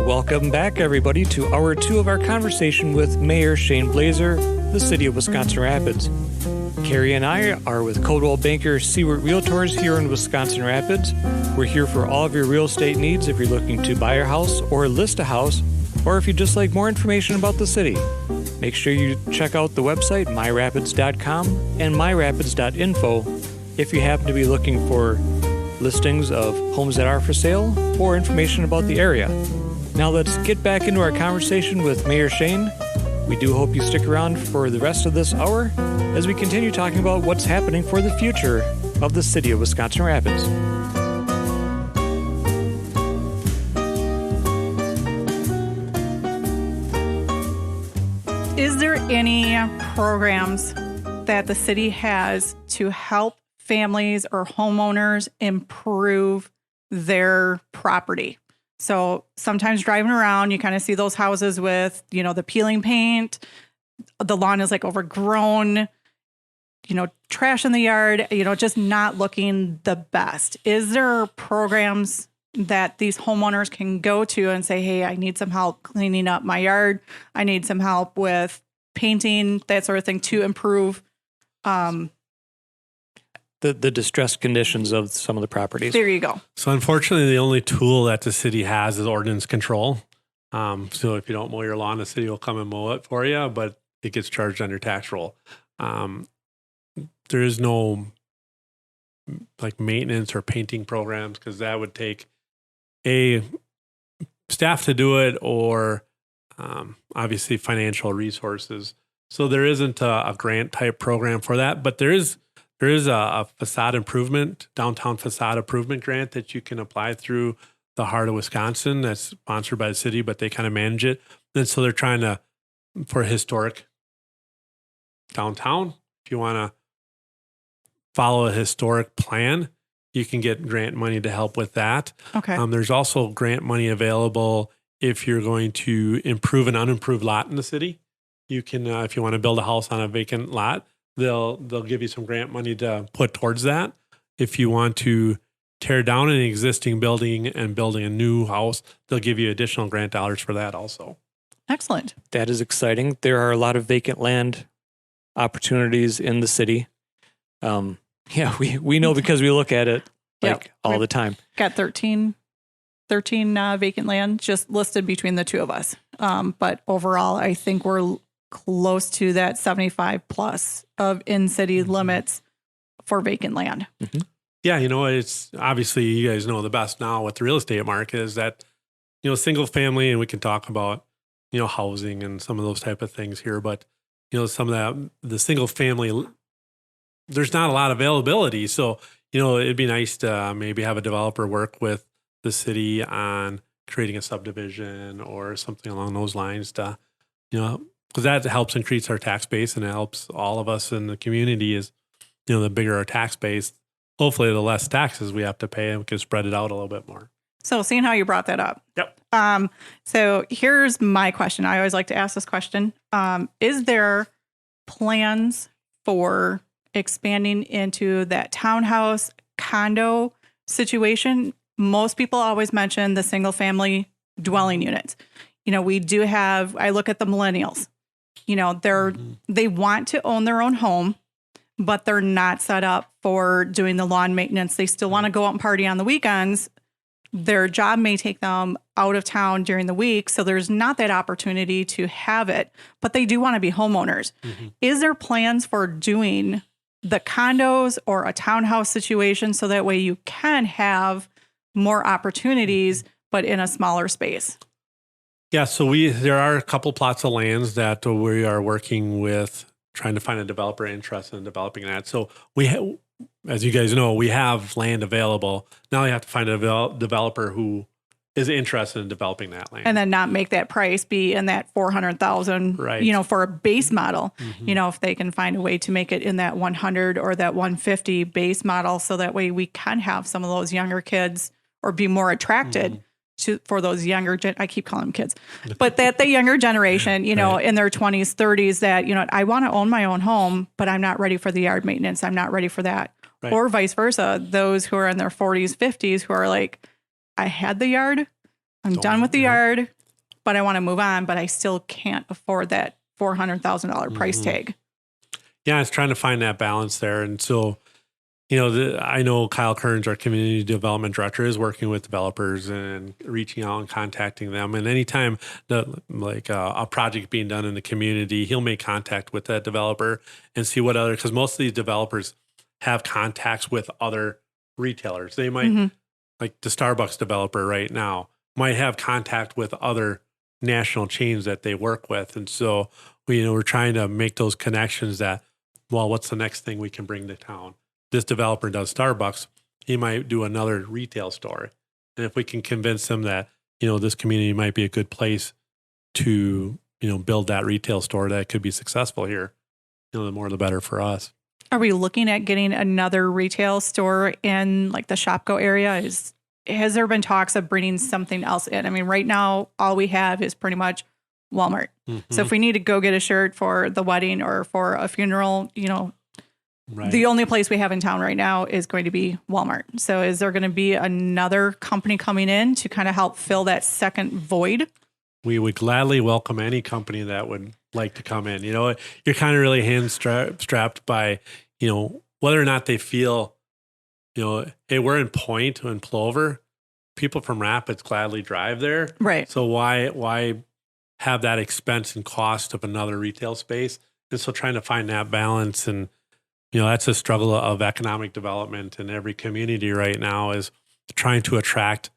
Welcome back, everybody, to hour 2 of our conversation with Mayor Shane Blaser, the City of Wisconsin Rapids. Carrie and I are with Coldwell Banker Seward Realtors here in Wisconsin Rapids. We're here for all of your real estate needs if you're looking to buy a house or list a house, or if you'd just like more information about the city. Make sure you check out the website, myrapids.com and myrapids.info, if you happen to be looking for listings of homes that are for sale or information about the area. Now let's get back into our conversation with Mayor Shane. We do hope you stick around for the rest of this hour as we continue talking about what's happening for the future of the City of Wisconsin Rapids. Is there any programs that the city has to help families or homeowners improve their property? So sometimes driving around, you kind of see those houses with, the peeling paint, the lawn is like overgrown, trash in the yard, just not looking the best. Is there programs that these homeowners can go to and say, hey, I need some help cleaning up my yard. I need some help with painting, that sort of thing, to improve the distressed conditions of some of the properties. There you go. So unfortunately, the only tool that the city has is ordinance control. So if you don't mow your lawn, the city will come and mow it for you, but it gets charged on your tax roll. There is no like maintenance or painting programs because that would take staff to do it or obviously financial resources. So there isn't a grant type program for that, but there is a facade improvement, downtown facade improvement grant that you can apply through the Heart of Wisconsin that's sponsored by the city, but they kind of manage it. And so they're trying to, for historic downtown, if you want to follow a historic plan, you can get grant money to help with that. Okay. There's also grant money available if you're going to improve an unimproved lot in the city. You can, if you want to build a house on a vacant lot, they'll give you some grant money to put towards that. If you want to tear down an existing building and building a new house, they'll give you additional grant dollars for that also. Excellent. That is exciting. There are a lot of vacant land opportunities in the city. We know because we look at it all the time. Got 13 vacant land just listed between the two of us. But overall, I think we're close to that 75 plus of in-city limits for vacant land. Mm-hmm. Yeah, it's obviously you guys know the best now with the real estate market is that, single family, and we can talk about, housing and some of those type of things here, but, some of the single family, there's not a lot of availability. So, it'd be nice to maybe have a developer work with the city on creating a subdivision or something along those lines to, because that helps increase our tax base and it helps all of us in the community is, the bigger our tax base, hopefully the less taxes we have to pay and we can spread it out a little bit more. So seeing how you brought that up. Yep. So here's my question. I always like to ask this question. Is there plans for expanding into that townhouse condo situation? Most people always mention the single family dwelling units. We do have, I look at the millennials, they want to own their own home, but they're not set up for doing the lawn maintenance. They still want to go out and party on the weekends. Their job may take them out of town during the week. So there's not that opportunity to have it, but they do want to be homeowners. Mm-hmm. Is there plans for doing the condos or a townhouse situation so that way you can have more opportunities, but in a smaller space? Yeah, so there are a couple plots of lands that we are working with, trying to find a developer interested in developing that. So as you guys know, we have land available. Now you have to find a developer who is interested in developing that land. And then not make that price be in that $400,000, right, for a base model. Mm-hmm. If they can find a way to make it in that 100 or that 150 base model, so that way we can have some of those younger kids or be more attracted mm-hmm. for those younger, I keep calling them kids, but that the younger generation, right, in their 20s, 30s, that, I want to own my own home, but I'm not ready for the yard maintenance. I'm not ready for that. Right. Or vice versa. Those who are in their 40s, 50s, who are like, I had the yard, I'm done with the yard, but I want to move on, but I still can't afford that $400,000 price tag. Yeah, it's trying to find that balance there. And so, I know Kyle Kearns, our community development director, is working with developers and reaching out and contacting them. And anytime a project being done in the community, he'll make contact with that developer and see what other, because most of these developers have contacts with other retailers. They might, like the Starbucks developer right now, might have contact with other national chains that they work with. And so we're trying to make those connections that, well, what's the next thing we can bring to town? This developer does Starbucks, he might do another retail store. And if we can convince them that, this community might be a good place to, build that retail store that could be successful here, the more the better for us. Are we looking at getting another retail store in like the Shopko area? Has there been talks of bringing something else in? I mean, right now, all we have is pretty much Walmart. So if we need to go get a shirt for the wedding or for a funeral, the only place we have in town right now is going to be Walmart. So is there going to be another company coming in to kind of help fill that second void? We would gladly welcome any company that would like to come in. You're kind of really strapped by, whether or not they feel, hey, we're in Point and Plover. People from Rapids gladly drive there. Right. So why have that expense and cost of another retail space? And so trying to find that balance, and that's a struggle of economic development in every community right now, is trying to attract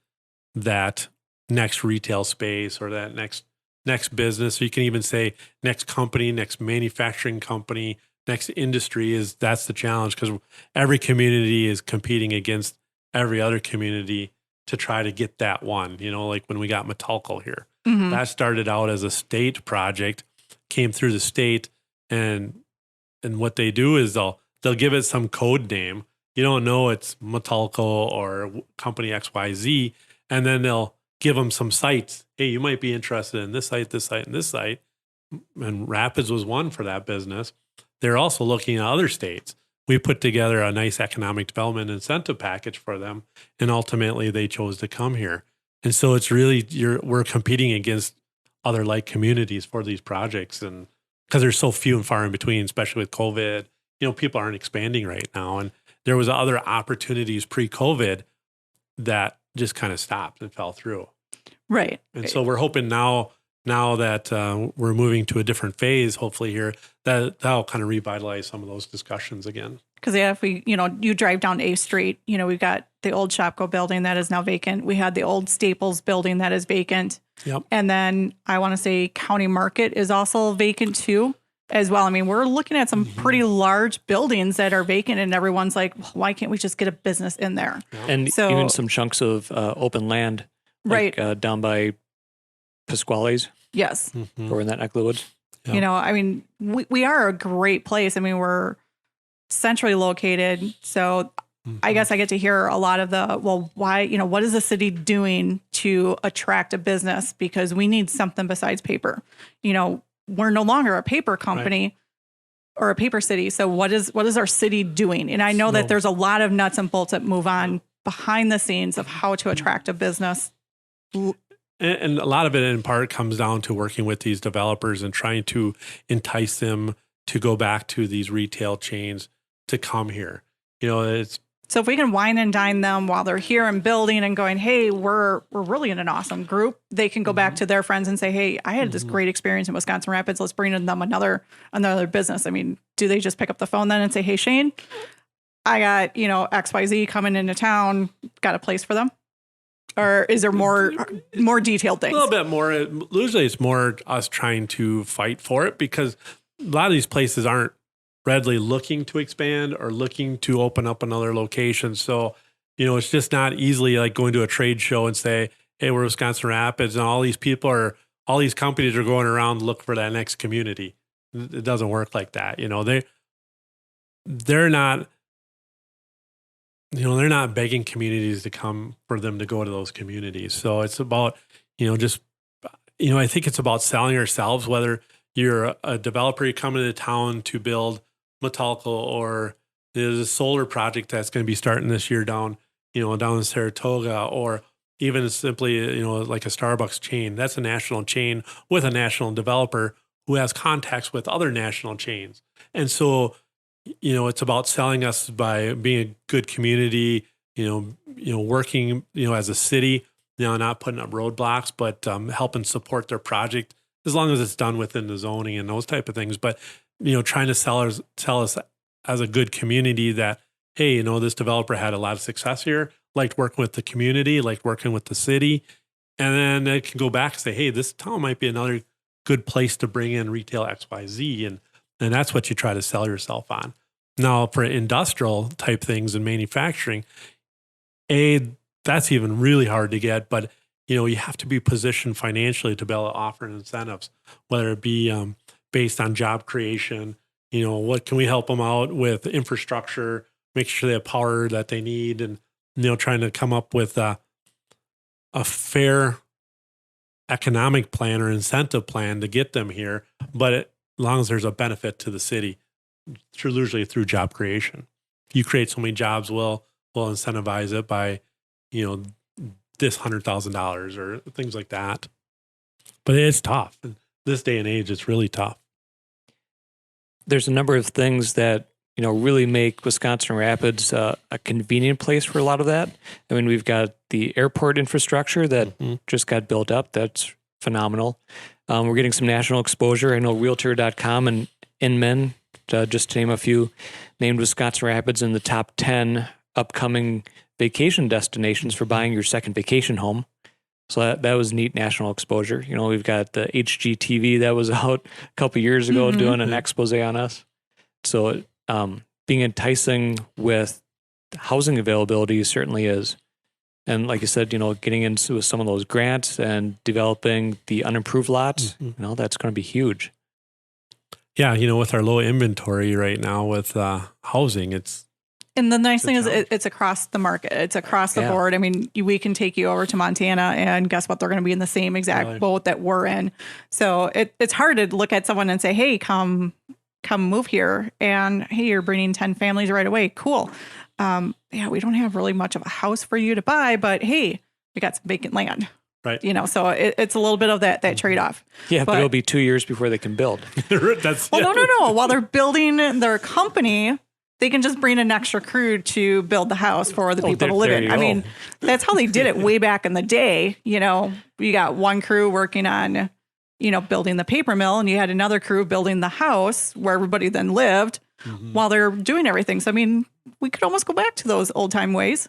that next retail space or that next business. So you can even say next company, next manufacturing company, next industry. That's the challenge, because every community is competing against every other community to try to get that one. Like when we got Metalco here, that started out as a state project, came through the state, and what they do is they'll give it some code name. You don't know it's Metalco or company XYZ, and then they'll give them some sites. Hey, you might be interested in this site, and this site. And Rapids was one for that business. They're also looking at other states. We put together a nice economic development incentive package for them, and ultimately they chose to come here. And so it's really, we're competing against other like communities for these projects, and because there's so few and far in between, especially with COVID, people aren't expanding right now. And there was other opportunities pre-COVID that just kind of stopped and fell through. Right. And so we're hoping now that we're moving to a different phase, hopefully here, that'll kind of revitalize some of those discussions again. Because if we, you drive down A Street, we've got the old Shopko building that is now vacant. We had the old Staples building that is vacant. Yep. And then I want to say County Market is also vacant too, as well. I mean, we're looking at some pretty large buildings that are vacant, and everyone's like, well, why can't we just get a business in there? And so, even some chunks of open land, like, down by Pasquale's. Yes. Or in that neck of the woods. Yep. I mean, we are a great place. I mean, we're centrally located. So I guess I get to hear a lot of why, what is the city doing to attract a business? Because we need something besides paper. We're no longer a paper company or a paper city. So what is our city doing? And I know that there's a lot of nuts and bolts that move on behind the scenes of how to attract a business. And a lot of it in part comes down to working with these developers and trying to entice them to go back to these retail chains to come here. So if we can wine and dine them while they're here and building and going, hey, we're really in an awesome group, they can go back to their friends and say, hey, I had this great experience in Wisconsin Rapids. Let's bring in them another business. I mean, do they just pick up the phone then and say, hey, Shane, I got, XYZ coming into town, got a place for them? Or is there more detailed things? A little bit more. Usually it's more us trying to fight for it, because a lot of these places aren't readily looking to expand or looking to open up another location. So, it's just not easily like going to a trade show and say, hey, we're Wisconsin Rapids, and all these companies are going around to look for that next community. It doesn't work like that. They're not, they're not begging communities to come for them to go to those communities. So it's about, I think it's about selling ourselves, whether you're a developer, you're coming to town to build Metalco, or there's a solar project that's going to be starting this year down in Saratoga, or even simply, like a Starbucks chain, that's a national chain with a national developer who has contacts with other national chains. And so, it's about selling us by being a good community, working, as a city, not putting up roadblocks, but helping support their project as long as it's done within the zoning and those type of things. But, trying to sell us as a good community that, hey, this developer had a lot of success here, liked working with the community, liked working with the city. And then they can go back and say, hey, this town might be another good place to bring in retail XYZ. And that's what you try to sell yourself on. Now, for industrial type things and manufacturing, that's even really hard to get. But, you have to be positioned financially to be able to offer incentives, whether it be based on job creation. What can we help them out with infrastructure, make sure they have power that they need, and, trying to come up with a fair economic plan or incentive plan to get them here. But as long as there's a benefit to the city, usually through job creation. If you create so many jobs, we'll incentivize it by, this $100,000 or things like that. But it's tough. In this day and age, it's really tough. There's a number of things that, really make Wisconsin Rapids a convenient place for a lot of that. I mean, we've got the airport infrastructure that just got built up. That's phenomenal. We're getting some national exposure. I know Realtor.com and Inman, just to name a few, named Wisconsin Rapids in the top 10 upcoming vacation destinations for buying your second vacation home. So that was neat national exposure. We've got the HGTV that was out a couple years ago doing an expose on us. So being enticing with housing availability certainly is. And like you said, getting into some of those grants and developing the unimproved lots, that's going to be huge. Yeah, with our low inventory right now with housing, and the nice thing is it's across the market. It's across the board. I mean, we can take you over to Montana and guess what? They're going to be in the same exact boat that we're in. So it's hard to look at someone and say, hey, come move here. And hey, you're bringing 10 families right away. Cool. We don't have really much of a house for you to buy, but hey, we got some vacant land. Right. So it's a little bit of that trade-off. Yeah, but it'll be 2 years before they can build. No. While they're building their company, they can just bring an extra crew to build the house for the people to live in. I mean, that's how they did it way back in the day. You got one crew working on, building the paper mill, and you had another crew building the house where everybody then lived while they're doing everything. So, I mean, we could almost go back to those old time ways.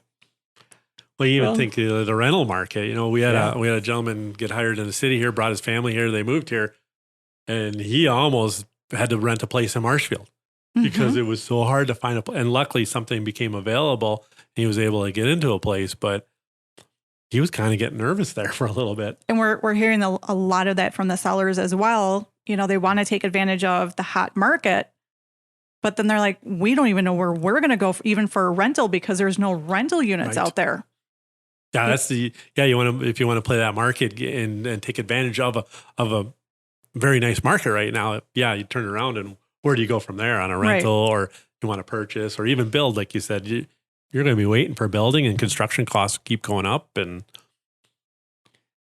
Well, you even think the rental market, we had a gentleman get hired in the city here, brought his family here, they moved here, and he almost had to rent a place in Marshfield because it was so hard to find and luckily something became available and he was able to get into a place, but he was kind of getting nervous there for a little bit. And we're hearing a lot of that from the sellers as well. They want to take advantage of the hot market, but then they're like, we don't even know where we're going to go even for a rental because there's no rental units out there. Yeah, if you want to play that market and take advantage of a very nice market right now. Yeah, you turn around and where do you go from there on a rental or you want to purchase or even build? Like you said, you're going to be waiting for building and construction costs keep going up. And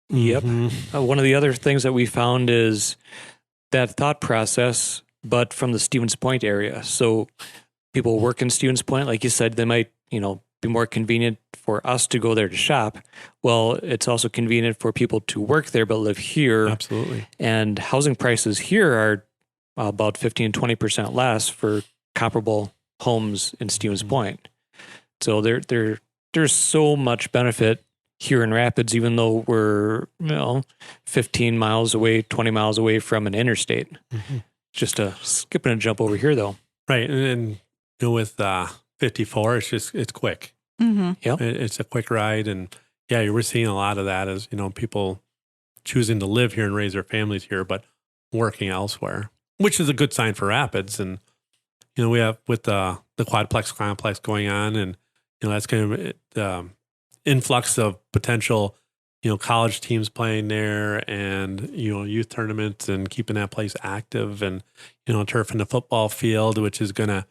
yep, one of the other things that we found is that thought process, but from the Stevens Point area. So people work in Stevens Point, like you said, they might be more convenient for us to go there to shop. Well, it's also convenient for people to work there but live here. Absolutely. And housing prices here are about 15 to 20% less for comparable homes in Stevens Point. So there's so much benefit here in Rapids, even though we're 15 miles away, 20 miles away from an interstate. Just a skip and a jump over here, though. Right, and with 54, it's quick. Yep. It's a quick ride, and we're seeing a lot of that as people choosing to live here and raise their families here, but working elsewhere, which is a good sign for Rapids. And we have with the quadplex complex going on, and that's going to influx of potential college teams playing there, and youth tournaments, and keeping that place active, and turf in the football field, which is going to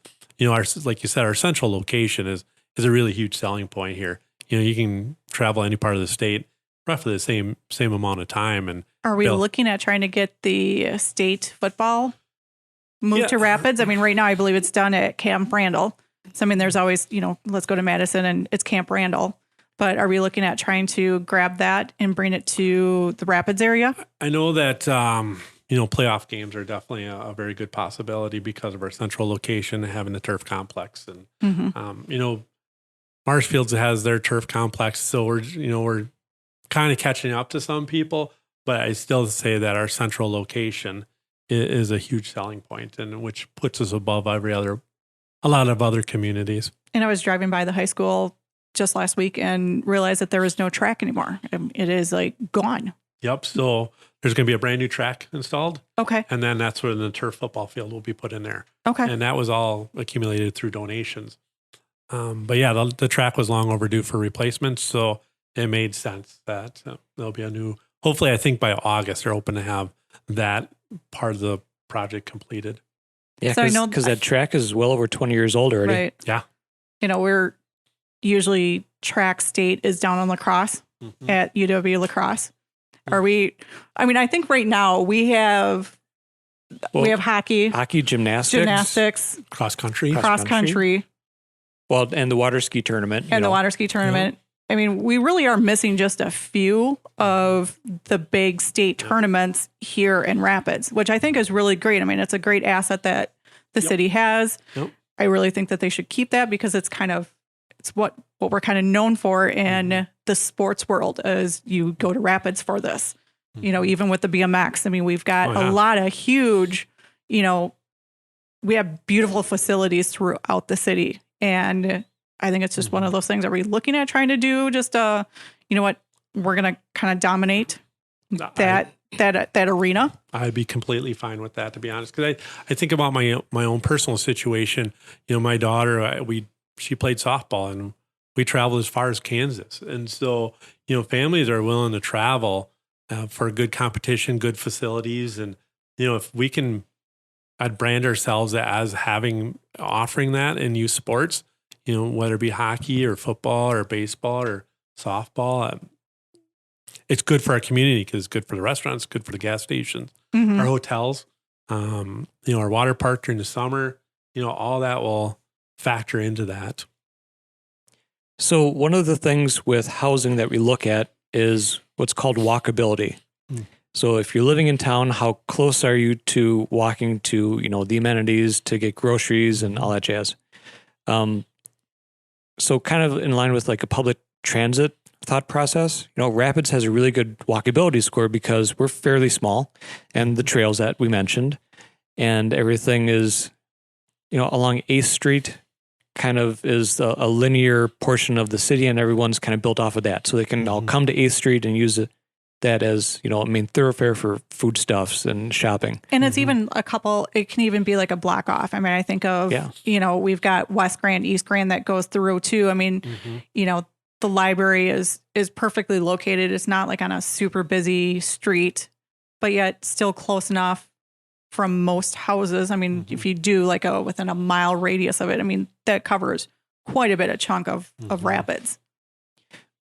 our, like you said, our central location is a really huge selling point here. you can travel any part of the state roughly the same amount of time. And are we looking at trying to get the state football moved to Rapids? I mean, right now I believe it's done at Camp Randall. So I mean, there's always, let's go to Madison and it's Camp Randall. But are we looking at trying to grab that and bring it to the Rapids area? I know that, playoff games are definitely a very good possibility because of our central location and having the turf complex. And, Marshfields has their turf complex. So we're kind of catching up to some people, but I still say that our central location is a huge selling point, and which puts us above a lot of other communities. And I was driving by the high school just last week and realized that there is no track anymore. It is like gone. Yep. So there's going to be a brand new track installed. Okay. And then that's where the turf football field will be put in there. Okay. And that was all accumulated through donations. But yeah, the track was long overdue for replacement. So it made sense that there'll be hopefully I think by August, they're hoping to have that part of the project completed. Yeah, So because that track is well over 20 years old already. Right. Yeah. We're usually track state is down on lacrosse at UW lacrosse. I think right now we have hockey, gymnastics, cross country. Well, and the water ski tournament. The water ski tournament. I mean, we really are missing just a few of the big state tournaments here in Rapids, which I think is really great. I mean, it's a great asset that the city has. Yep. I really think that they should keep that because it's what we're kind of known for in the sports world as you go to Rapids for this. Even with the BMX, I mean, we've got a lot of huge, we have beautiful facilities throughout the city. And I think it's just one of those things. Are we looking at trying to do just we're going to kind of dominate that arena? I'd be completely fine with that, to be honest. Because I think about my own personal situation. My daughter, she played softball and we traveled as far as Kansas. And so, families are willing to travel for good competition, good facilities. And, if we can, I'd brand ourselves as offering that in youth sports, whether it be hockey or football or baseball or softball. It's good for our community because it's good for the restaurants, good for the gas stations, our hotels, our water park during the summer, all that will factor into that. So one of the things with housing that we look at is what's called walkability. So if you're living in town, how close are you to walking to, the amenities to get groceries and all that jazz? So kind of in line with like a public transit thought process, Rapids has a really good walkability score because we're fairly small and the trails that we mentioned and everything is, along 8th Street kind of is a linear portion of the city and everyone's kind of built off of that. So they can all come to 8th Street and use that as, a main thoroughfare for foodstuffs and shopping. And it's even it can even be like a block off. I mean, I think of, we've got West Grand, East Grand that goes through too. I mean, the library is perfectly located. It's not like on a super busy street, but yet still close enough from most houses. I mean, if you do like within a mile radius of it, I mean, that covers quite a bit of chunk of Rapids.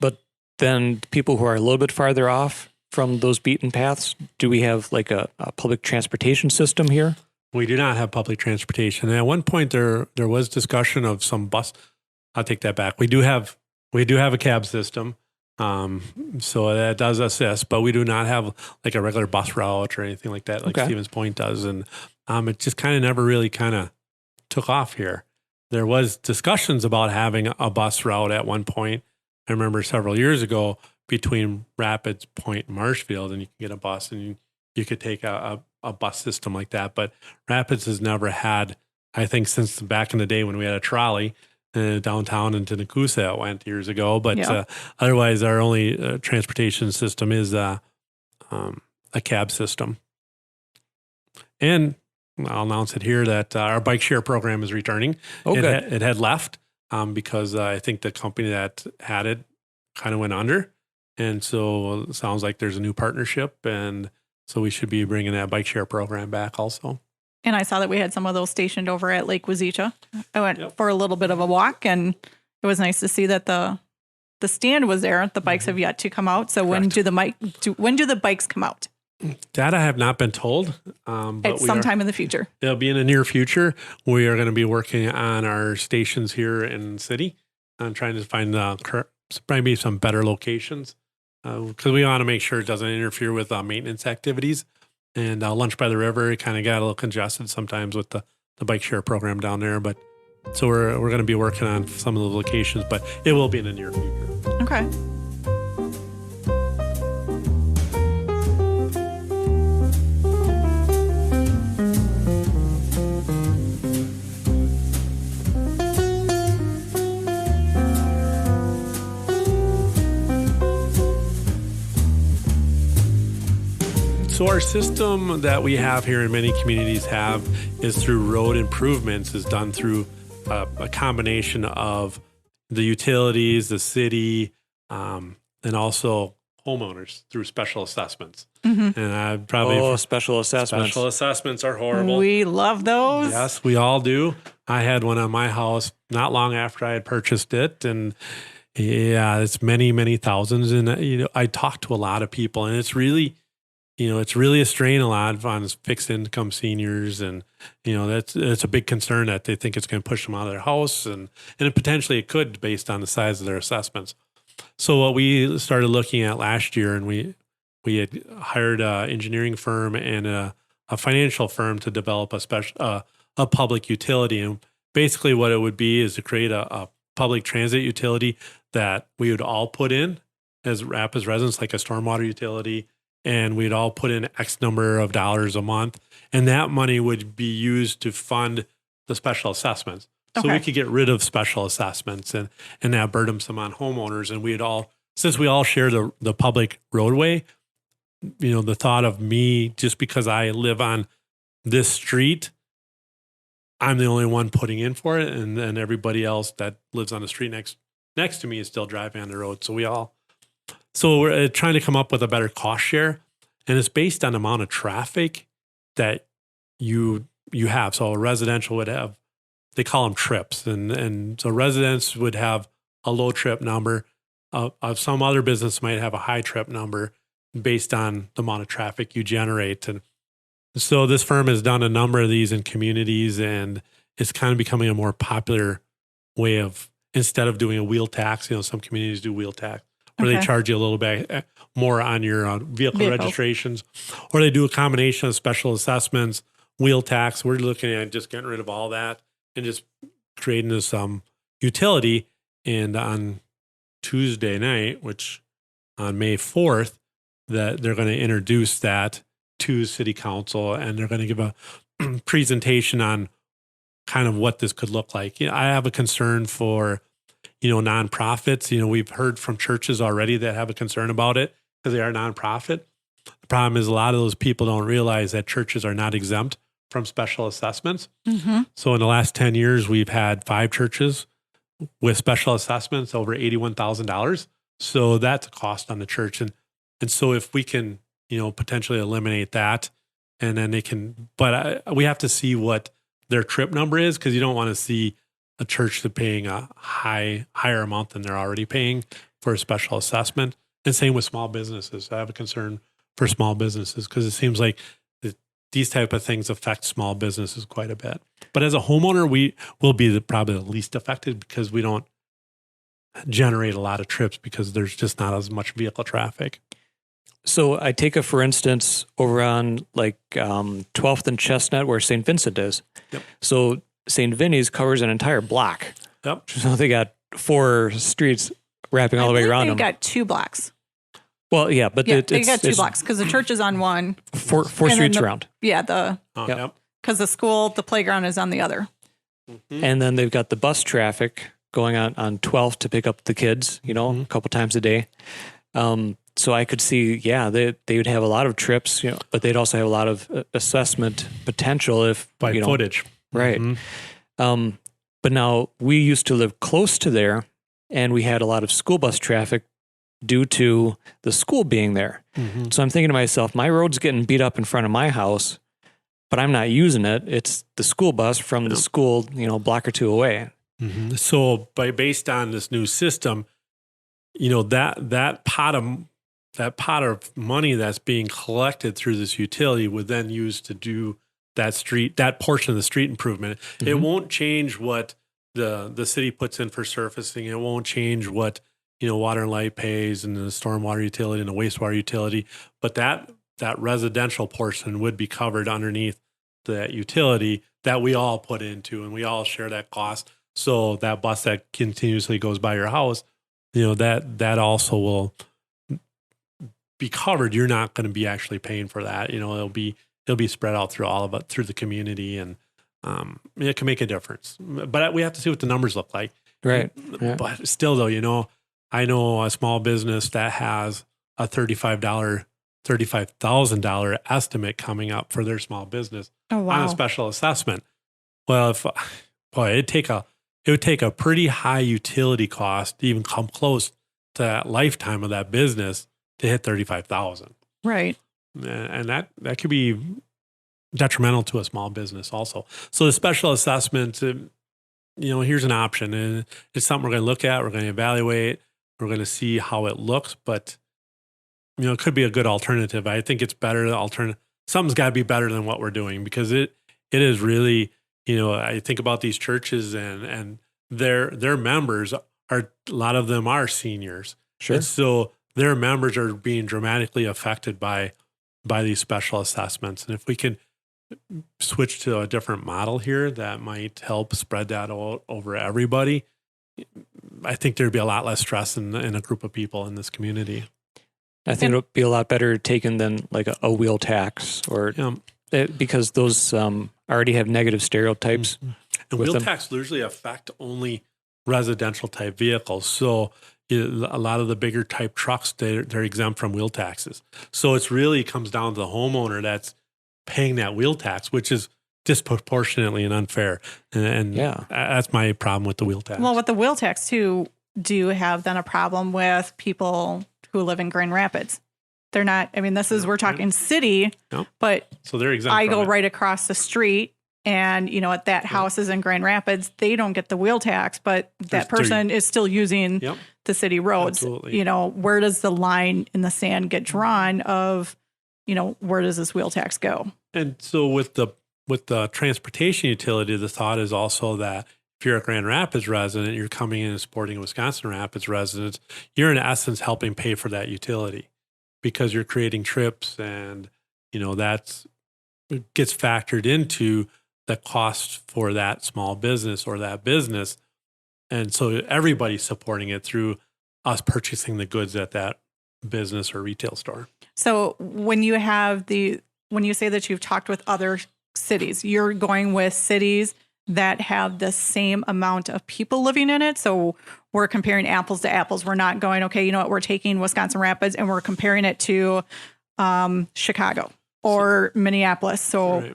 But then people who are a little bit farther off from those beaten paths, do we have like a public transportation system here? We do not have public transportation. And at one point there was discussion of some bus. I'll take that back. We do have a cab system. So that does assist, but we do not have like a regular bus route or anything like that, like Stevens Point does. And it just kind of never really kind of took off here. There was discussions about having a bus route at one point. I remember several years ago between Rapids, Point, and Marshfield, and you can get a bus and you could take a bus system like that. But Rapids has never had, I think since back in the day when we had a trolley, downtown into Nakusa it went years ago, but otherwise our only transportation system is a cab system. And I'll announce it here that our bike share program is returning. It had left because I think the company that had it kind of went under. And so it sounds like there's a new partnership. And so we should be bringing that bike share program back also. And I saw that we had some of those stationed over at Lake Wazeecha. I went for a little bit of a walk, and it was nice to see that the the stand was there. The bikes have yet to come out. So when do the bikes come out? That I have not been told. But It's sometime in the future. It'll be in the near future. We are going to be working on our stations here in the city and trying to find maybe some better locations because we want to make sure it doesn't interfere with maintenance activities. And Lunch by the River, it kind of got a little congested sometimes with the bike share program down there. But so we're going to be working on some of those locations, but it will be in the near future. Okay. So our system that we have here in many communities is through road improvements, is done through a combination of the utilities, the city, and also homeowners through special assessments. Mm-hmm. And I probably special assessments. Special assessments are horrible. We love those. Yes, we all do. I had one on my house not long after I had purchased it, and yeah, it's many, many thousands. And I talked to a lot of people, and it's really a strain a lot on fixed income seniors. And, that's a big concern that they think it's going to push them out of their house. And potentially it could based on the size of their assessments. So what we started looking at last year, and we had hired an engineering firm and a financial firm to develop a public utility. And basically what it would be is to create a public transit utility that we would all put in as Rapids residents, like a stormwater utility. And we'd all put in X number of dollars a month. And that money would be used to fund the special assessments. So we could get rid of special assessments and that burdensome on homeowners. And since we all share the public roadway, the thought of me, just because I live on this street, I'm the only one putting in for it. And then everybody else that lives on the street next to me is still driving on the road. So we're trying to come up with a better cost share, and it's based on the amount of traffic that you have. So a residential would have, they call them trips, and so residents would have a low trip number. Some other business might have a high trip number based on the amount of traffic you generate. And so this firm has done a number of these in communities, and it's kind of becoming a more popular way of, instead of doing a wheel tax, some communities do wheel tax, where they charge you a little bit more on your vehicle registrations, or they do a combination of special assessments, wheel tax. We're looking at just getting rid of all that and just creating this utility. And on Tuesday night, which on May 4th, that they're going to introduce that to City Council, and they're going to give a presentation on kind of what this could look like. I have a concern for nonprofits. We've heard from churches already that have a concern about it because they are nonprofit. The problem is a lot of those people don't realize that churches are not exempt from special assessments. Mm-hmm. So in the last 10 years, we've had 5 churches with special assessments over $81,000. So that's a cost on the church. And so if we can, potentially eliminate that, and then they can, but we have to see what their trip number is, because you don't want to see a church that's paying a higher amount than they're already paying for a special assessment. And same with small businesses. I have a concern for small businesses because it seems like these type of things affect small businesses quite a bit. But as a homeowner, we will be probably the least affected because we don't generate a lot of trips because there's just not as much vehicle traffic. So I take for instance, over on 12th and Chestnut where St. Vincent is. Yep. So St. Vinny's covers an entire block. Yep. So they got 4 streets wrapping all the way around them. They got 2 blocks. Well, yeah, but they got 2 blocks because the church is on one. 4 streets around. Yeah, because the school, the playground is on the other. Mm-hmm. And then they've got the bus traffic going on 12th to pick up the kids, a couple times a day. So I could see, they would have a lot of trips, but they'd also have a lot of assessment potential if by footage. Right. Mm-hmm. But now we used to live close to there, and we had a lot of school bus traffic due to the school being there. Mm-hmm. So I'm thinking to myself, my road's getting beat up in front of my house, but I'm not using it. It's the school bus from the school, a block or 2 away. Mm-hmm. So based on this new system, that pot of money that's being collected through this utility would then use to do that portion of the street improvement. It won't change what the city puts in for surfacing. It won't change what water and light pays and the stormwater utility and the wastewater utility. But that residential portion would be covered underneath that utility that we all put into, and we all share that cost. So that bus that continuously goes by your house, that also will be covered. You're not going to be actually paying for that. It'll be spread out through all of it, through the community, and it can make a difference. But we have to see what the numbers look like. Right. Yeah. But still, though, I know a small business that has a $35,000 estimate coming up for their small business on a special assessment. Well, it would take a pretty high utility cost to even come close to that lifetime of that business to hit $35,000. Right. And that could be detrimental to a small business also. So the special assessment, here's an option, and it's something we're going to look at. We're going to evaluate. We're going to see how it looks, but it could be a good alternative. I think it's better to alternative. Something's got to be better than what we're doing, because it is really, I think about these churches and their members a lot of them are seniors. Sure. And so their members are being dramatically affected by these special assessments. And if we can switch to a different model here that might help spread that out over everybody, I think there'd be a lot less stress in a group of people in this community. I think it'll be a lot better taken than like a wheel tax, or because those already have negative stereotypes. Mm-hmm. And wheel tax usually affect only residential type vehicles. So a lot of the bigger type trucks, they're exempt from wheel taxes. So it's really comes down to the homeowner that's paying that wheel tax, which is disproportionately and unfair. And that's my problem with the wheel tax. Well, with the wheel tax too, do you have then a problem with people who live in Grand Rapids? They're not, we're talking city, but so they're exempt. I go right across the street and, at that house is in Grand Rapids, they don't get the wheel tax, but that person is still using the city roads. Absolutely. Where does the line in the sand get drawn of, where does this wheel tax go? And so with the transportation utility, the thought is also that if you're a Grand Rapids resident, you're coming in and supporting a Wisconsin Rapids resident, you're in essence helping pay for that utility, because you're creating trips, and that's gets factored into the cost for that small business or that business. And so everybody's supporting it through us purchasing the goods at that business or retail store. So when you say that you've talked with other cities, you're going with cities that have the same amount of people living in it. So we're comparing apples to apples. We're not going, okay, you know what, we're taking Wisconsin Rapids and we're comparing it to Chicago or Minneapolis. So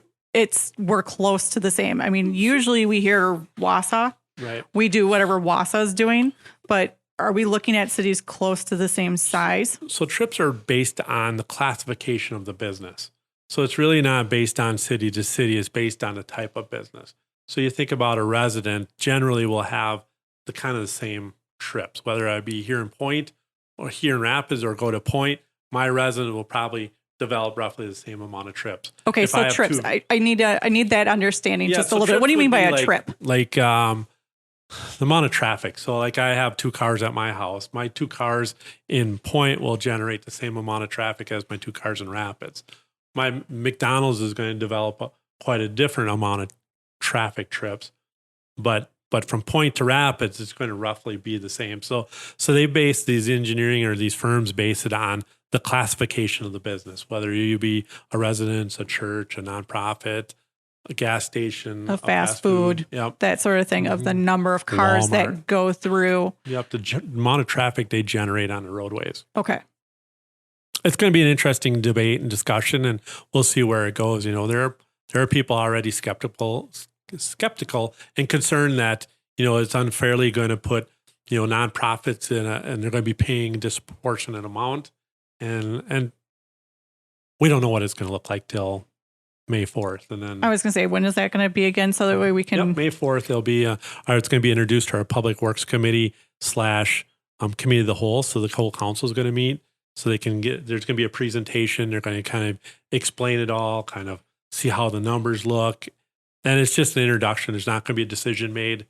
we're close to the same. Usually we hear Wausau. Right. We do whatever Wausau is doing, but are we looking at cities close to the same size? So trips are based on the classification of the business. So it's really not based on city to city. It's based on the type of business. So you think about a resident generally will have the same trips, whether I be here in Point or here in Rapids or go to Point. My resident will probably develop roughly the same amount of trips. Okay, so trips. I need that understanding just a little bit. What do you mean by a trip? Like the amount of traffic. So like I have 2 cars at my house. My 2 cars in Point will generate the same amount of traffic as my 2 cars in Rapids. My McDonald's is going to develop quite a different amount of traffic trips, but from Point to Rapids, it's going to roughly be the same. So they base these engineering, or these firms base it on the classification of the business, whether you be a residence, a church, a nonprofit, a gas station, a fast food, that sort of thing, of the number of cars that go through. The amount of traffic they generate on the roadways. Okay. It's going to be an interesting debate and discussion, and we'll see where it goes. There are people already skeptical and concerned that, it's unfairly going to put, nonprofits in and they're going to be paying a disproportionate amount. And we don't know what it's going to look like till May 4th. And then I was going to say, when is that going to be again? So that way we can. May 4th, it's going to be introduced to our Public Works Committee / committee of the whole. So the whole council is going to meet, so there's going to be a presentation. They're going to kind of explain it all, kind of see how the numbers look. And it's just an introduction. There's not going to be a decision made.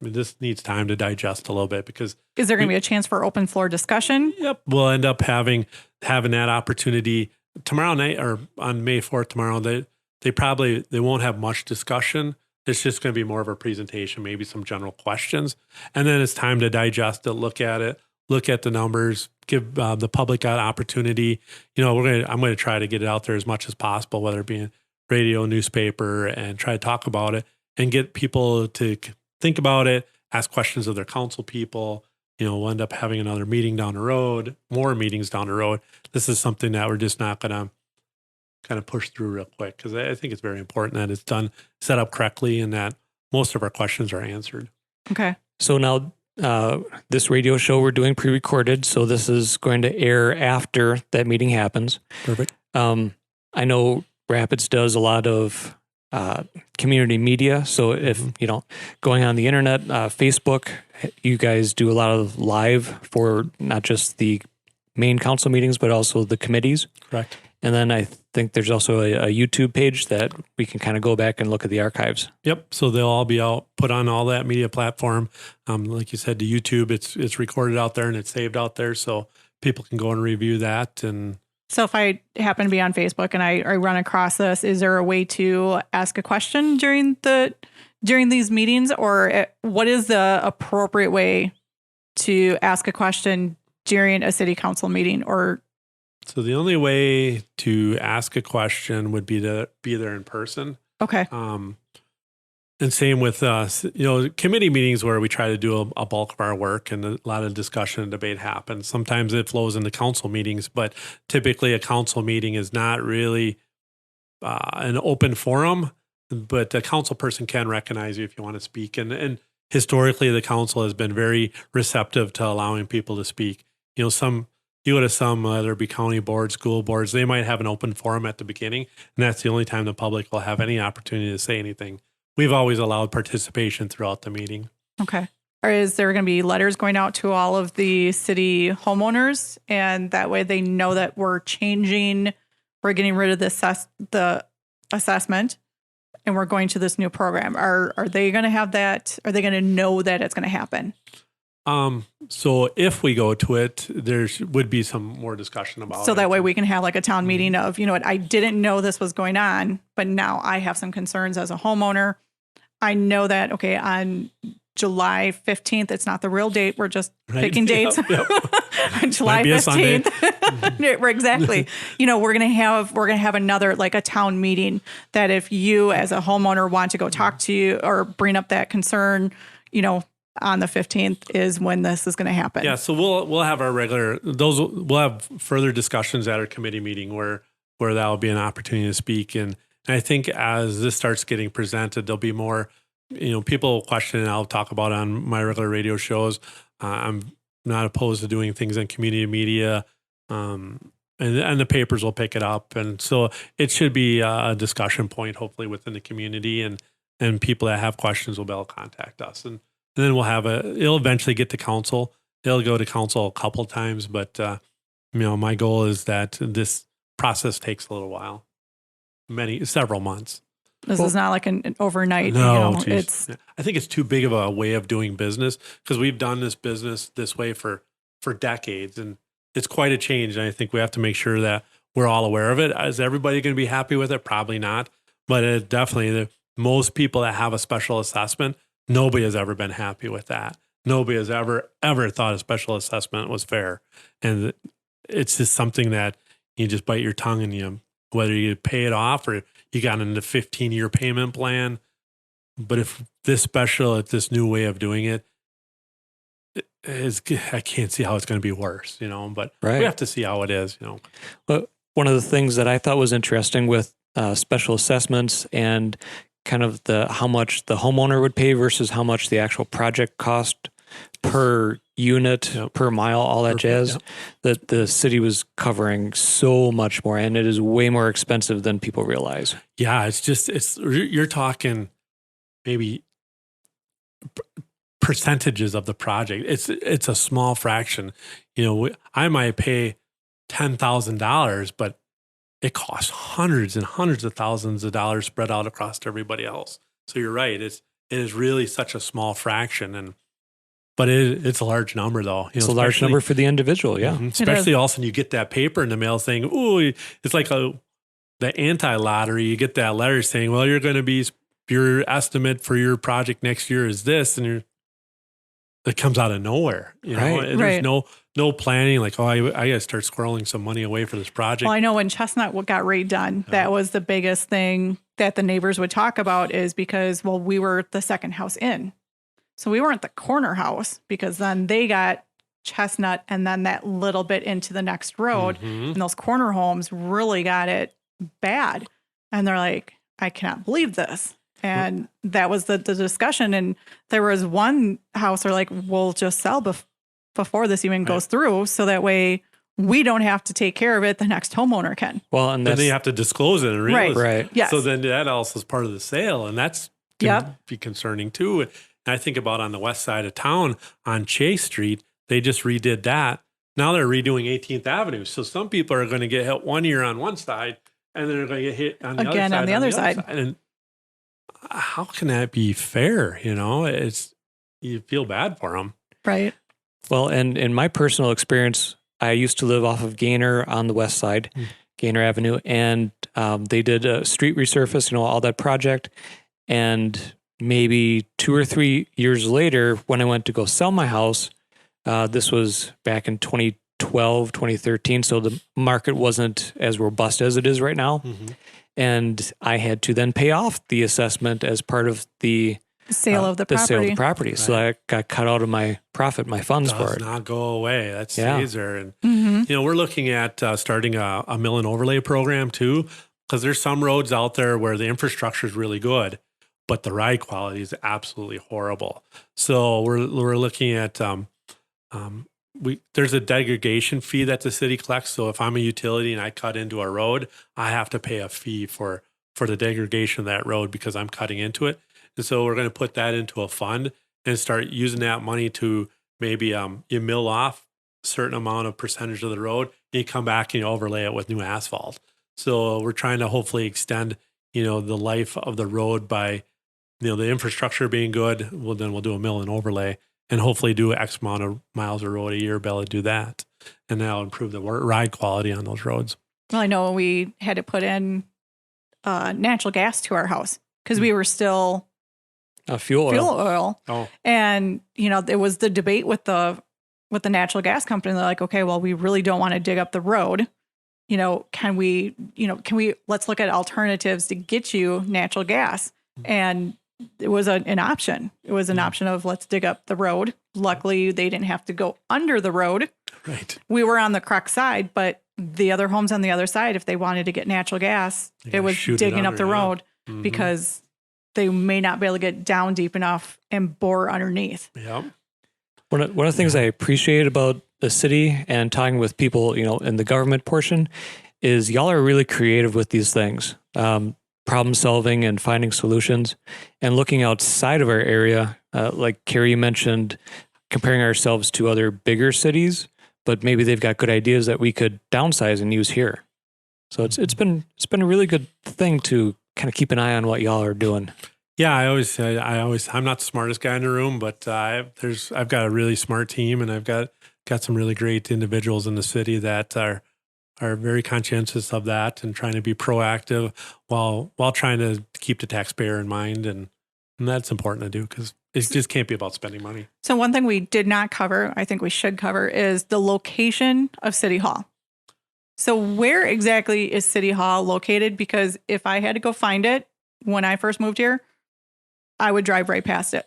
This needs time to digest a little bit because is there going to be a chance for open floor discussion? Yep. We'll end up having that opportunity tomorrow night or on May 4th tomorrow. They won't have much discussion. It's just going to be more of a presentation, maybe some general questions. And then it's time to digest it, look at the numbers, give the public an opportunity. I'm going to try to get it out there as much as possible, whether it be in radio, newspaper, and try to talk about it and get people to think about it, ask questions of their council people. We'll end up having another meeting down the road, more meetings down the road. This is something that we're just not going to kind of push through real quick because I think it's very important that it's done, set up correctly, and that most of our questions are answered. Okay. So now this radio show we're doing pre-recorded, so this is going to air after that meeting happens. Perfect. I know Rapids does a lot of community media. So if, going on the internet, Facebook, you guys do a lot of live for not just the main council meetings, but also the committees. Correct. And then I think there's also a YouTube page that we can kind of go back and look at the archives. Yep. So they'll all be put on all that media platform. Like you said, to YouTube, it's recorded out there and it's saved out there. So people can go and review that. And so if I happen to be on Facebook and I run across this, is there a way to ask a question during these meetings, or what is the appropriate way to ask a question during a city council meeting? Or so the only way to ask a question would be to be there in person. Okay. And same with committee meetings where we try to do a bulk of our work and a lot of discussion and debate happens. Sometimes it flows into council meetings, but typically a council meeting is not really an open forum, but a council person can recognize you if you want to speak. And historically, the council has been very receptive to allowing people to speak. You go to some, whether it be county boards, school boards, they might have an open forum at the beginning, and that's the only time the public will have any opportunity to say anything. We've always allowed participation throughout the meeting. Okay. Or is there going to be letters going out to all of the city homeowners, and that way they know that we're getting rid of the assessment, and we're going to this new program? Are they going to have that? Are they going to know that it's going to happen? So if we go to it, there would be some more discussion about it. So that way we can have like a town meeting of, I didn't know this was going on, but now I have some concerns as a homeowner. I know that, okay, on July 15th, it's not the real date. We're just picking dates. Yep. On July 15th. Exactly. We're going to have another, like a town meeting, that if you as a homeowner want to go talk to you or bring up that concern, on the 15th is when this is going to happen. Yeah, so we'll have our we'll have further discussions at our committee meeting where that will be an opportunity to speak. And I think as this starts getting presented, there'll be more, people question, and I'll talk about it on my regular radio shows. I'm not opposed to doing things in community media, and the papers will pick it up. And so it should be a discussion point, hopefully, within the community, and people that have questions will be able to contact us. And then it'll eventually get to council. It'll go to council a couple of times, but my goal is that this process takes a little while, several months. This is not like an overnight. No, I think it's too big of a way of doing business because we've done this business this way for decades, and it's quite a change. And I think we have to make sure that we're all aware of it. Is everybody going to be happy with it? Probably not, but definitely most people that have a special assessment, nobody has ever been happy with that. Nobody has ever thought a special assessment was fair. And it's just something that you just bite your tongue and whether you pay it off or you got into 15-year payment plan. But if this new way of doing it I can't see how it's going to be worse, but we have to see how it is, But one of the things that I thought was interesting with special assessments and kind of how much the homeowner would pay versus how much the actual project cost per unit, per mile, all that jazz, that the city was covering so much more, and it is way more expensive than people realize. Yeah, you're talking maybe percentages of the project. It's a small fraction. You know, I might pay $10,000, but it costs hundreds and hundreds of thousands of dollars spread out across everybody else. So you're right. It is really such a small fraction, but it's a large number though. It's a large number for the individual. Yeah. Especially all of a sudden you get that paper in the mail saying, "Ooh," it's like the anti-lottery. You get that letter saying, "Well, your estimate for your project next year is this," and it comes out of nowhere. You know, there's no planning. Like, I got to start squirreling some money away for this project. Well, I know when Chestnut got redone, that was the biggest thing that the neighbors would talk about, is because, well, we were the second house in. So we weren't the corner house, because then they got Chestnut and then that little bit into the next road. And those corner homes really got it bad. And they're like, I cannot believe this. And that was the discussion. And there was one house they're like, we'll just sell before this even goes through. So that way we don't have to take care of it. The next homeowner can. Well, and then you have to disclose it in real estate. Right. Yes. So then that also is part of the sale. And that's can be concerning too. And I think about on the west side of town on Chase Street, they just redid that. Now they're redoing 18th Avenue. So some people are going to get hit 1 year on one side, and then they're going to get hit on the other side. And how can that be fair? You know, you feel bad for them. Right. Well, and in my personal experience, I used to live off of Gaynor on the west side, Gaynor Avenue, and they did a street resurface, all that project. And maybe 2 or 3 years later, when I went to go sell my house, this was back in 2012, 2013. So the market wasn't as robust as it is right now. And I had to then pay off the assessment as part of the sale of the property. Right. So I got cut out of my profit, my funds for it. Does not go away. That stays there. And, we're looking at starting a mill and overlay program too, because there's some roads out there where the infrastructure is really good, but the ride quality is absolutely horrible. So we're looking at, there's a degradation fee that the city collects. So if I'm a utility and I cut into a road, I have to pay a fee for the degradation of that road because I'm cutting into it. And so we're going to put that into a fund and start using that money to maybe you mill off a certain amount of percentage of the road and you come back and you overlay it with new asphalt. So we're trying to hopefully extend, the life of the road by, the infrastructure being good. Well, then we'll do a mill and overlay and hopefully do X amount of miles of road a year, be able to do that. And that'll improve the ride quality on those roads. Well, I know we had to put in natural gas to our house because we were still fuel oil. Oh. And, there was the debate with the natural gas company. They're like, okay, well, we really don't want to dig up the road. Can we let's look at alternatives to get you natural gas. And it was an option. It was an option of let's dig up the road. Luckily, they didn't have to go under the road. Right. We were on the correct side, but the other homes on the other side, if they wanted to get natural gas, it was digging up the road because they may not be able to get down deep enough and bore underneath. Yeah. One of the things I appreciate about the city and talking with people, in the government portion is y'all are really creative with these things. Problem solving and finding solutions and looking outside of our area. Like Carrie mentioned, comparing ourselves to other bigger cities, but maybe they've got good ideas that we could downsize and use here. So it's been a really good thing to kind of keep an eye on what y'all are doing. Yeah, I'm not the smartest guy in the room, but I've got a really smart team, and I've got some really great individuals in the city that are very conscientious of that and trying to be proactive while trying to keep the taxpayer in mind. And that's important to do because it just can't be about spending money. So one thing we did not cover, I think we should cover, is the location of City Hall. So where exactly is City Hall located? Because if I had to go find it when I first moved here, I would drive right past it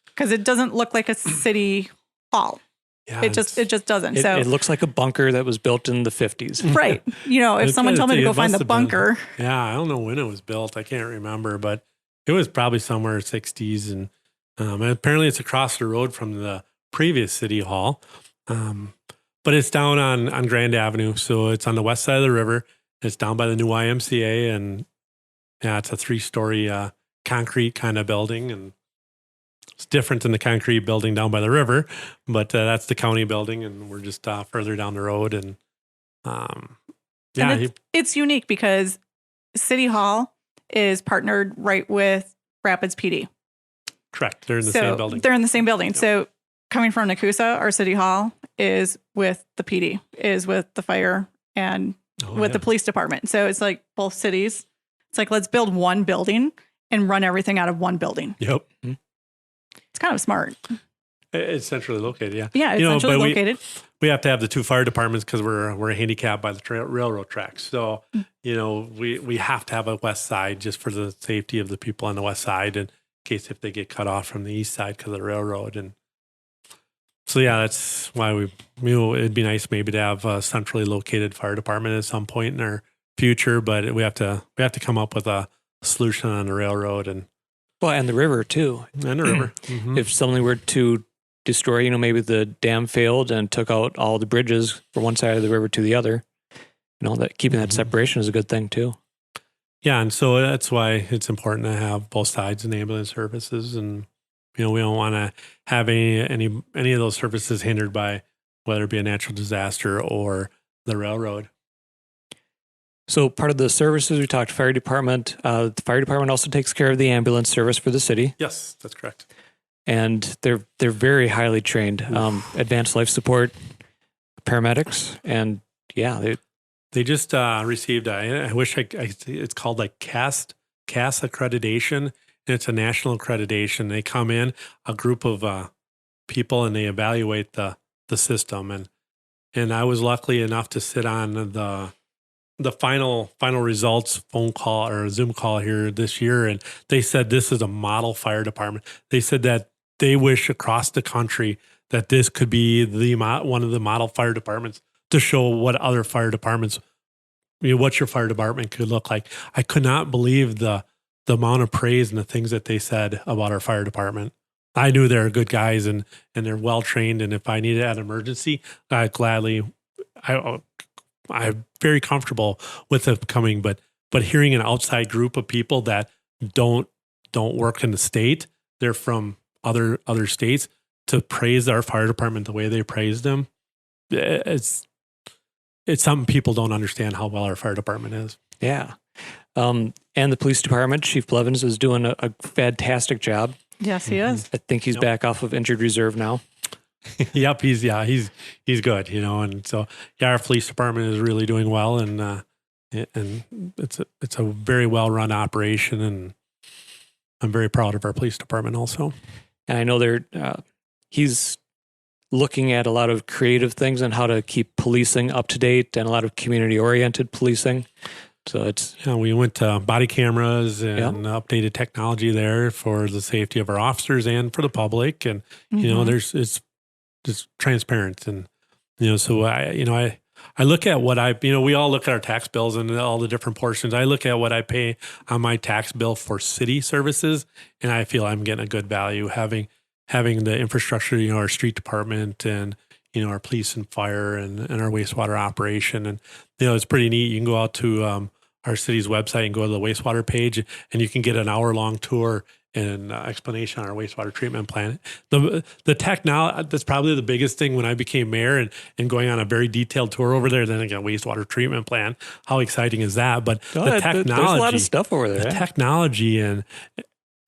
because it doesn't look like a city hall. Yeah, it just doesn't. It looks like a bunker that was built in the 50s. Right. If someone told me to go find the bunker. Yeah, I don't know when it was built. I can't remember, but it was probably somewhere 60s. And apparently it's across the road from the previous city hall. But it's down on Grand Avenue. So it's on the west side of the river. It's down by the new YMCA. And yeah, it's a 3-story concrete kind of building. And It's different than the concrete building down by the river, but that's the county building, and we're just further down the road. And and it's unique because City Hall is partnered right with Rapids PD. Correct. They're in the same building. They're in the same building. Yep. So coming from Nakusa, our City Hall is with the PD, is with the fire and with the police department. So it's like both cities. It's like, let's build one building and run everything out of one building. Yep. It's kind of smart. It's centrally located, yeah. Yeah, it's centrally located. We have to have the two fire departments because we're handicapped by the railroad tracks. So, we have to have a west side just for the safety of the people on the west side in case if they get cut off from the east side because of the railroad. And so, yeah, that's why it'd be nice maybe to have a centrally located fire department at some point in our future, but we have to come up with a solution on the railroad and the river too. And the river. Mm-hmm. If something were to destroy, maybe the dam failed and took out all the bridges from one side of the river to the other, that keeping that separation is a good thing too. Yeah, and so that's why it's important to have both sides in ambulance services, and we don't want to have any of those services hindered by whether it be a natural disaster or the railroad. So part of the services we talked fire department. The fire department also takes care of the ambulance service for the city. Yes, that's correct. And they're very highly trained, advanced life support paramedics, and they just received. I wish it's called like CAS accreditation, and it's a national accreditation. They come in a group of people and they evaluate the system, and I was lucky enough to sit on the final results phone call or Zoom call here this year. And they said this is a model fire department. They said that they wish across the country that this could be one of the model fire departments to show what other fire departments, what your fire department could look like. I could not believe the amount of praise and the things that they said about our fire department. I knew they're good guys and they're well trained. And if I needed an emergency, I'm very comfortable with it coming, but hearing an outside group of people that don't work in the state, they're from other states, to praise our fire department the way they praised them, it's something people don't understand how well our fire department is. Yeah. And the police department, Chief Blevins, is doing a fantastic job. Yes, he is. I think he's back off of injured reserve now. Yep, he's good, and so our police department is really doing well, and it's a very well run operation, and I'm very proud of our police department also. And I know he's looking at a lot of creative things on how to keep policing up to date and a lot of community oriented policing. So we went to body cameras and updated technology there for the safety of our officers and for the public, and it's transparent, and so I look at what we all look at our tax bills and all the different portions. I look at what I pay on my tax bill for city services, and I feel I'm getting a good value having the infrastructure, our street department and our police and fire and our wastewater operation, and it's pretty neat. You can go out to our city's website and go to the wastewater page, and you can get an hour-long tour and explanation on our wastewater treatment plant. The technology, that's probably the biggest thing when I became mayor and going on a very detailed tour over there. Then again, wastewater treatment plant. How exciting is that? But the technology, there's a lot of stuff over there. The technology and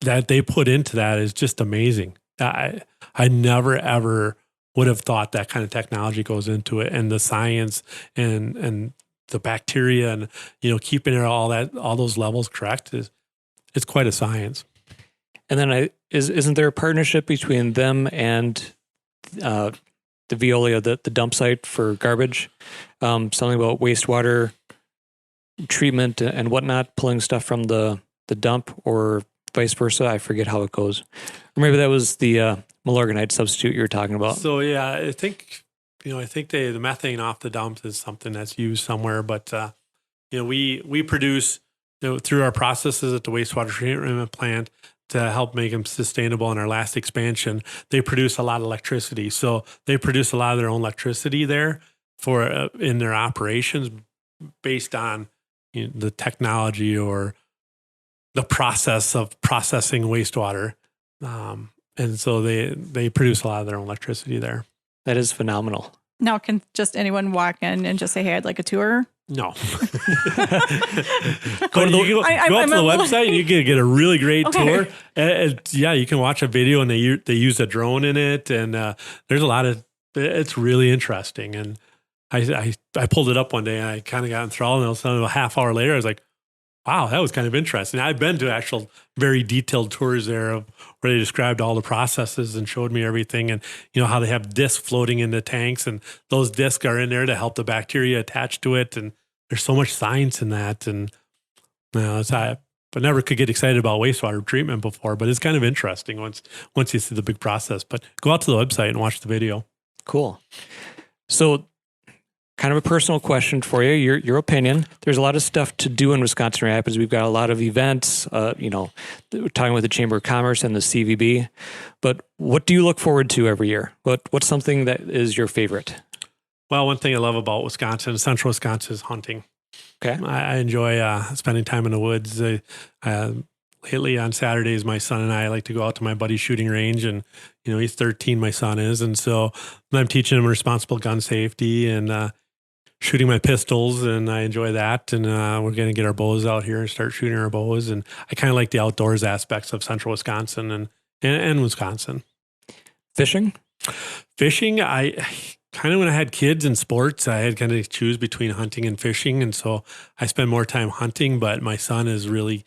that they put into that is just amazing. I never ever would have thought that kind of technology goes into it, and the science and the bacteria and keeping it all those levels correct it's quite a science. And then isn't there a partnership between them and the Veolia, the dump site for garbage? Something about wastewater treatment and whatnot, pulling stuff from the dump or vice versa. I forget how it goes. Or maybe that was the Milorganite substitute you were talking about. So yeah, I think the methane off the dumps is something that's used somewhere, but we produce through our processes at the wastewater treatment plant to help make them sustainable in our last expansion. They produce a lot of electricity. So they produce a lot of their own electricity there for in their operations based on the technology or the process of processing wastewater. And so they produce a lot of their own electricity there. That is phenomenal. Now, can just anyone walk in and just say, hey, I'd like a tour? No. Go to Go the, to the website and you can get a really great tour. Yeah, you can watch a video and they use a drone in it. And there's a lot of, it's really interesting. And I pulled it up one day and I kind of got enthralled, and all of a sudden, a half hour later, I was like, wow, that was kind of interesting. I've been to actual very detailed tours there of where they described all the processes and showed me everything, and how they have discs floating in the tanks, and those discs are in there to help the bacteria attach to it. And there's so much science in that. And I never could get excited about wastewater treatment before, but it's kind of interesting once you see the big process. But go out to the website and watch the video. Cool. So, kind of a personal question for you, your opinion. There's a lot of stuff to do in Wisconsin Rapids. We've got a lot of events, we're talking with the Chamber of Commerce and the CVB. But what do you look forward to every year? What's something that is your favorite? Well, one thing I love about Wisconsin, central Wisconsin, is hunting. Okay. I enjoy spending time in the woods. Lately on Saturdays, my son and I like to go out to my buddy's shooting range, and he's 13, my son is, and so I'm teaching him responsible gun safety and shooting my pistols, and I enjoy that. And we're going to get our bows out here and start shooting our bows. And I kind of like the outdoors aspects of central Wisconsin and Wisconsin. Fishing, I kind of, when I had kids and sports, I had kind of choose between hunting and fishing, and so I spend more time hunting. But my son is really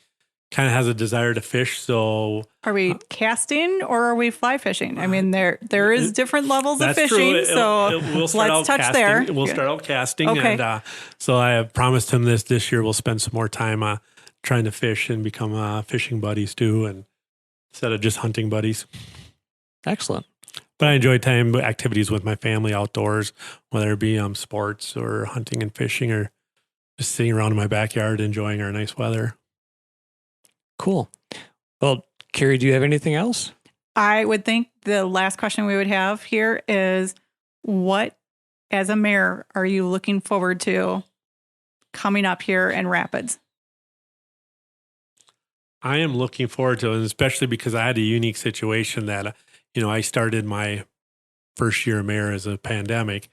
kind of has a desire to fish. So are we casting or are we fly fishing? I mean, there is different levels of fishing. True. So we'll start let's out touch casting. there. We'll start out casting. Okay. And so I have promised him this year we'll spend some more time trying to fish and become fishing buddies too, and instead of just hunting buddies. Excellent. But I enjoy time activities with my family outdoors, whether it be sports or hunting and fishing, or just sitting around in my backyard enjoying our nice weather. Cool. Well, Carrie, do you have anything else? I would think the last question we would have here is, what, as a mayor, are you looking forward to coming up here in Rapids? I am looking forward to it, especially because I had a unique situation that, I started my first year of mayor as a pandemic.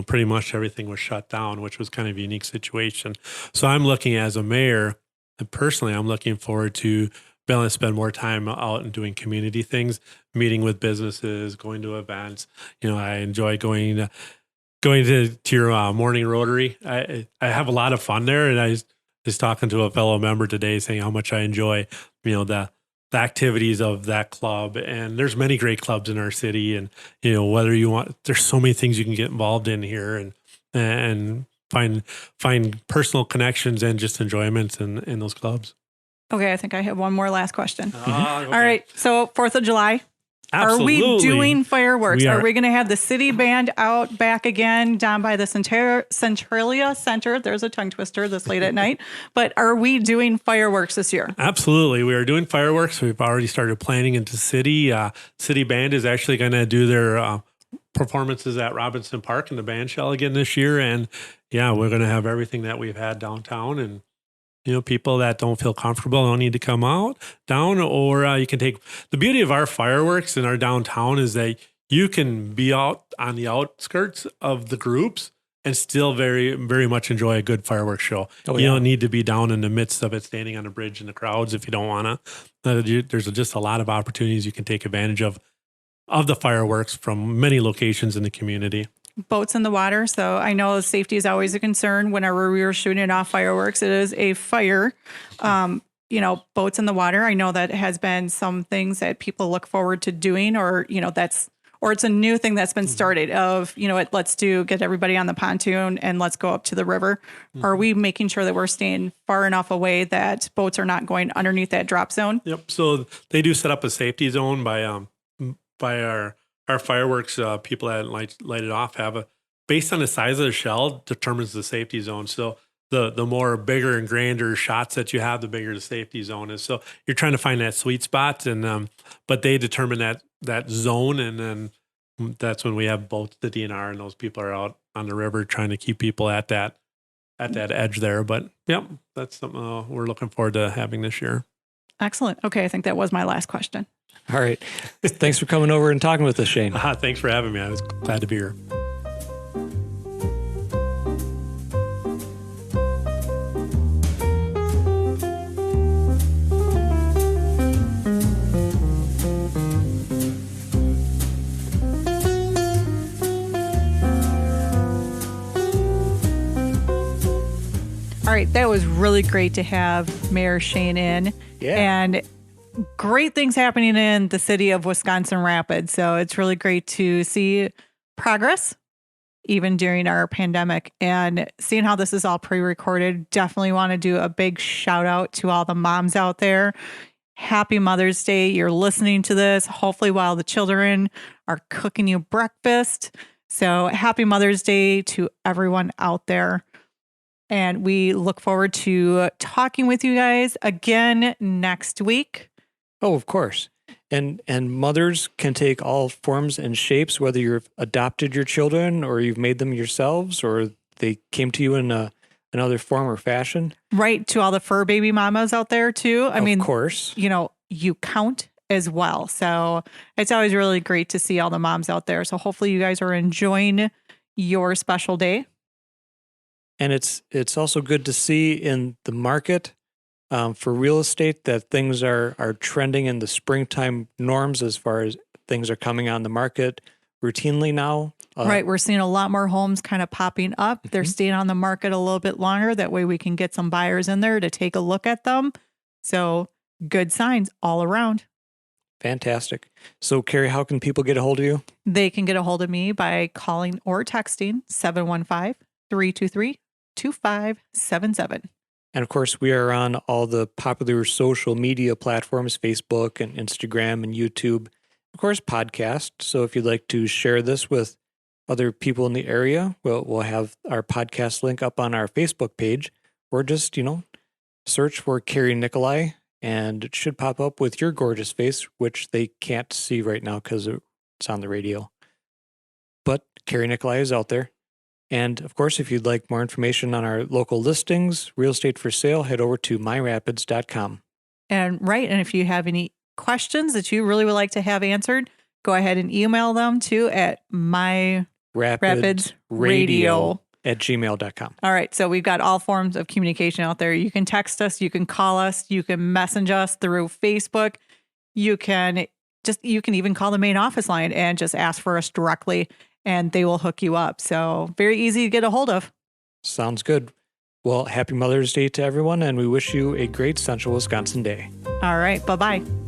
Pretty much everything was shut down, which was kind of a unique situation. So I'm looking as a mayor, and personally, I'm looking forward to being able to spend more time out and doing community things, meeting with businesses, going to events. I enjoy going to your morning Rotary. I have a lot of fun there, and I was talking to a fellow member today saying how much I enjoy, the activities of that club. And there's many great clubs in our city, and whether you want, there's so many things you can get involved in here, and find personal connections and just enjoyments in those clubs. Okay, I think I have one more last question. Okay. All right, so 4th of July. Absolutely. Are we doing fireworks? We are we going to have the city band out back again down by the Centralia Center? There's a tongue twister this late at night. But are we doing fireworks this year? Absolutely. We are doing fireworks. We've already started planning into city. City band is actually going to do their performances at Robinson Park in the band shell again this year. And yeah, we're going to have everything that we've had downtown. And people that don't feel comfortable don't need to come down, or you can take. The beauty of our fireworks in our downtown is that you can be out on the outskirts of the groups and still very, very much enjoy a good fireworks show. Oh, you don't need to be down in the midst of it, standing on a bridge in the crowds if you don't want to. There's just a lot of opportunities you can take advantage of the fireworks from many locations in the community. Boats in the water. So I know safety is always a concern whenever we were shooting off fireworks. It is a fire. Boats in the water. I know that has been some things that people look forward to doing, or it's a new thing that's been started of, let's get everybody on the pontoon and let's go up to the river. Mm-hmm. Are we making sure that we're staying far enough away that boats are not going underneath that drop zone? Yep. So they do set up a safety zone by our fireworks, people that light it off based on the size of the shell determines the safety zone. So the more bigger and grander shots that you have, the bigger the safety zone is. So you're trying to find that sweet spot, and but they determine that zone, and then that's when we have both the DNR and those people are out on the river trying to keep people at that edge there. But yep, that's something we're looking forward to having this year. Excellent. Okay, I think that was my last question. All right. Thanks for coming over and talking with us, Shane. Thanks for having me. I was glad to be here. All right, that was really great to have Mayor Shane in. Yeah. And great things happening in the city of Wisconsin Rapids. So it's really great to see progress even during our pandemic, and seeing how this is all pre-recorded. Definitely want to do a big shout out to all the moms out there. Happy Mother's Day. You're listening to this hopefully while the children are cooking you breakfast. So happy Mother's Day to everyone out there. And we look forward to talking with you guys again next week. Oh, of course. And mothers can take all forms and shapes, whether you've adopted your children or you've made them yourselves or they came to you in another form or fashion. Right. To all the fur baby mamas out there too. I mean, of course, you count as well. So it's always really great to see all the moms out there. So hopefully you guys are enjoying your special day. And it's also good to see in the market for real estate that things are trending in the springtime norms as far as things are coming on the market routinely now. Right. We're seeing a lot more homes kind of popping up. They're staying on the market a little bit longer. That way we can get some buyers in there to take a look at them. So good signs all around. Fantastic. So, Carrie, how can people get a hold of you? They can get a hold of me by calling or texting 715-323-2577. And of course, we are on all the popular social media platforms, Facebook and Instagram and YouTube. Of course, podcast. So if you'd like to share this with other people in the area, we'll have our podcast link up on our Facebook page, or just, search for Carrie Nicolai and it should pop up with your gorgeous face, which they can't see right now because it's on the radio. But Carrie Nicolai is out there. And of course, if you'd like more information on our local listings, real estate for sale, head over to myrapids.com. And if you have any questions that you really would like to have answered, go ahead and email them to at myrapidsradio@gmail.com. All right. So we've got all forms of communication out there. You can text us, you can call us, you can message us through Facebook. You can even call the main office line and just ask for us directly, and they will hook you up. So very easy to get a hold of. Sounds good. Well, happy Mother's Day to everyone, and we wish you a great Central Wisconsin day. All right. Bye-bye.